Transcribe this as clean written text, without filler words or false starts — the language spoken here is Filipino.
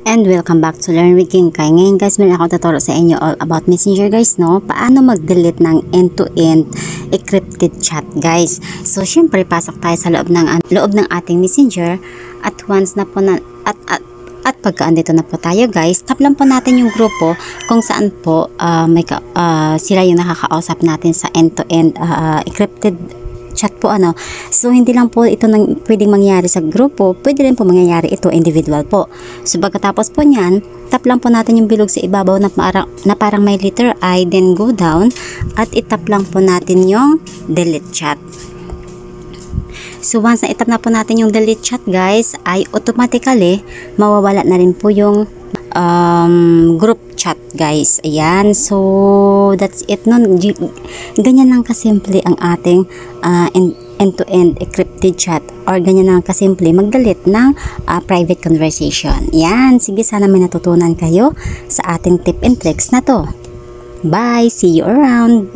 And welcome back to Learn with King Kai. Ngayon guys, meron ako tuturo sa inyo all about Messenger guys, no? Paano mag-delete ng end-to-end encrypted chat guys. So syempre, pasok tayo sa loob ng ating Messenger at once na po at pagka andito na po tayo guys, tap lang po natin yung grupo kung saan po sila yung nakakausap natin sa end-to-end encrypted chat po So hindi lang po ito pwedeng mangyari sa grupo, pwede rin po mangyayari ito individual po. So pagkatapos po niyan, tap lang po natin yung bilog sa ibabaw na parang may letter I, then go down at itap lang po natin yung delete chat. So once na itap na po natin yung delete chat guys, ay automatically mawawala na rin po yung group chat guys. Ayan, so that's it nun. Ganyan lang kasimple ang ating end-to-end encrypted chat, or ganyan lang kasimple mag-delete ng private conversation. Yan, sige, sana may natutunan kayo sa ating tip and tricks na to. Bye, see you around.